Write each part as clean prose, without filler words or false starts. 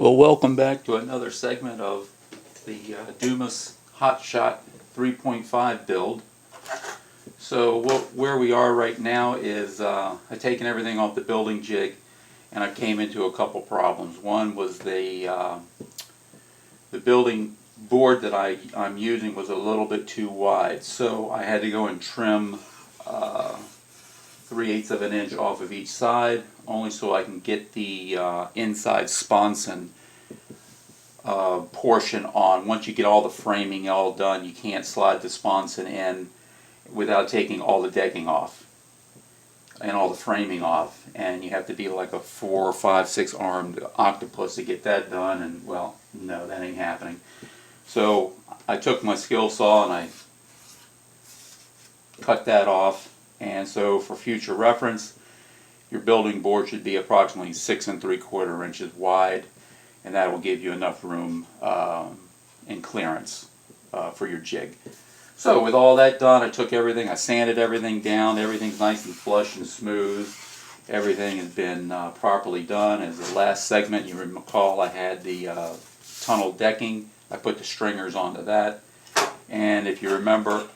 Well, welcome back to another segment of the Dumas Hotshot 3.5 build. So where we are right now is I've taken everything off the building jig and I came into a couple problems. One was the building board that I'm using was a little bit too wide, so I had to go and trim 3/8 of an inch off of each side, only so I can get the inside sponson portion on. Once you get all the framing all done, you can't slide the sponson in without taking all the decking off and all the framing off, and you have to be like a 4, 5, 6 armed octopus to get that done, and well, no, that ain't happening. So I took my skill saw and I cut that off, and so for future reference, your building board should be approximately 6 3/4 inches wide, and that will give you enough room and clearance for your jig. So with all that done, I took everything, I sanded everything down, everything's nice and flush and smooth. Everything has been properly done. As the last segment, you recall, I had the tunnel decking. I put the stringers onto that, and if you remember,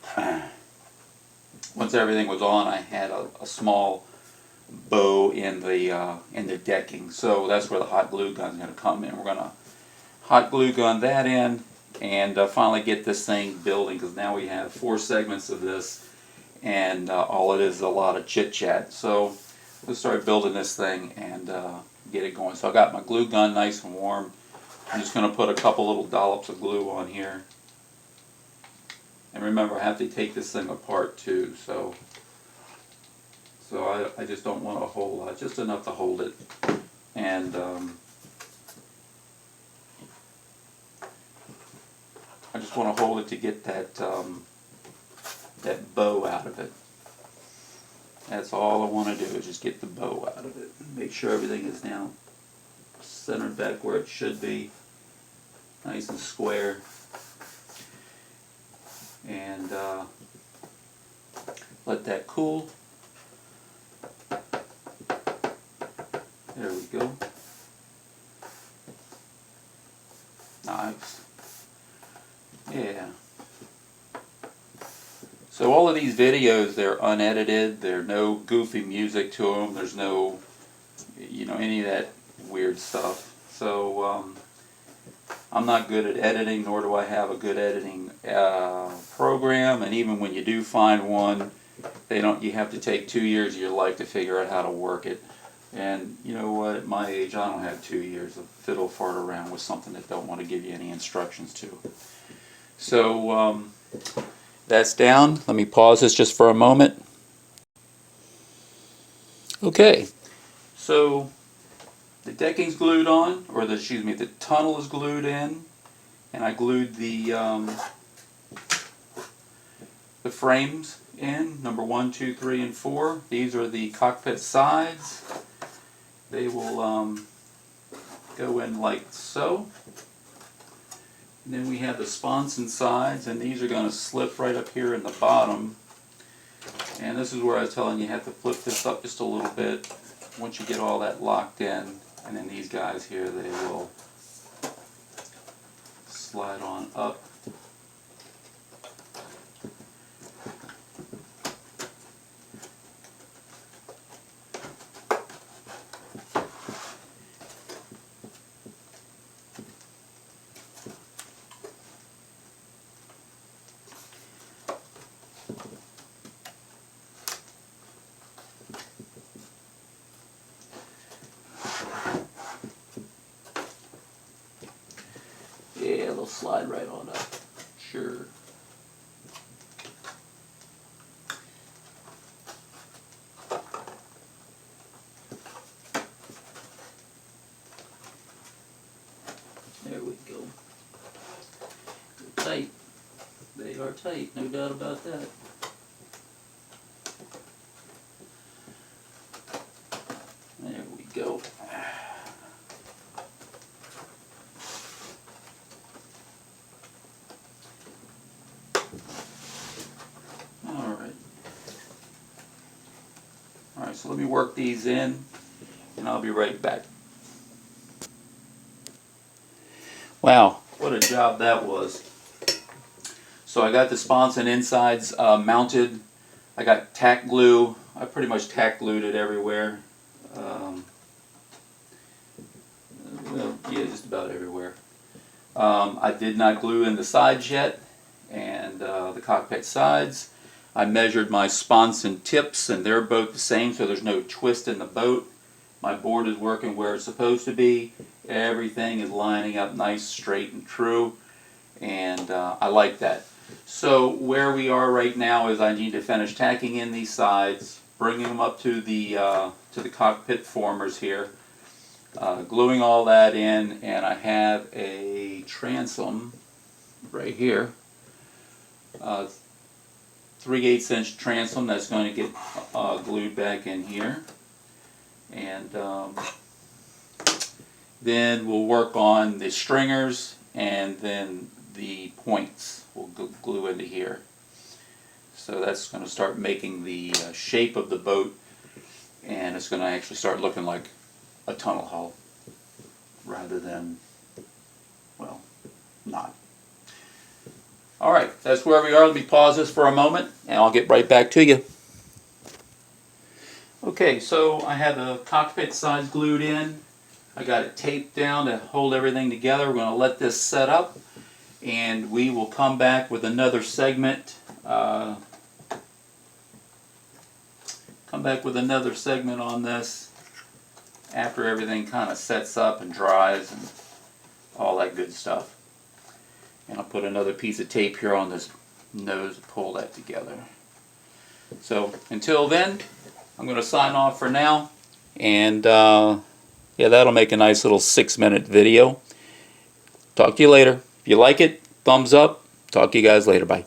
once everything was on, I had a small bow in the decking. So that's where the hot glue gun is going to come in. We're going to hot glue gun that in and finally get this thing building, because now we have 4 segments of this, and all it is a lot of chit chat. So let's start building this thing and get it going. So I got my glue gun nice and warm. I'm just going to put a couple little dollops of glue on here. And remember, I have to take this thing apart too, so I just don't want a whole lot, just enough to hold it. And I just want to hold it to get that that bow out of it. That's all I want to do, is just get the bow out of it. Make sure everything is now centered back where it should be, nice and square. And let that cool. There we go. Nice. Yeah. So all of these videos, they're unedited. There's no goofy music to them. There's no, any of that weird stuff. So I'm not good at editing, nor do I have a good editing program. And even when you do find one, you have to take 2 years of your life to figure out how to work it. And you know what, at my age, I don't have 2 years of fiddle fart around with something that don't want to give you any instructions to. So that's down. Let me pause this just for a moment. Okay, so the decking's glued on, or the tunnel is glued in, and I glued the frames in, number 1, 2, 3, and 4. These are the cockpit sides. They will go in like so. And then we have the sponson sides, and these are going to slip right up here in the bottom. And this is where I was telling you have to flip this up just a little bit once you get all that locked in. And then these guys here, they will slide on up. Yeah, they'll slide right on up. Sure. There we go. They're tight. They are tight, no doubt about that. There we go. Alright, so let me work these in, and I'll be right back. Wow, what a job that was. So I got the sponson insides mounted. I got tack glue. I pretty much tack glued it everywhere. Well, yeah, just about everywhere. I did not glue in the sides yet, and the cockpit sides. I measured my sponson tips, and they're both the same, so there's no twist in the boat. My board is working where it's supposed to be. Everything is lining up nice, straight, and true, and I like that. So where we are right now is I need to finish tacking in these sides, bringing them up to the cockpit formers here, gluing all that in, and I have a transom right here, 3/8 inch transom that's going to get glued back in here, and then we'll work on the stringers, and then the points will glue into here. So that's going to start making the shape of the boat, and it's going to actually start looking like a tunnel hull rather than, well, not. Alright, that's where we are. Let me pause this for a moment and I'll get right back to you. Okay, so I have the cockpit sides glued in. I got it taped down to hold everything together. We're going to let this set up, and we will come back with another segment. On this after everything kind of sets up and dries and all that good stuff. And I'll put another piece of tape here on this nose to pull that together. So until then, I'm going to sign off for now, and yeah, that'll make a nice little 6-minute video. Talk to you later. If you like it, thumbs up. Talk to you guys later. Bye.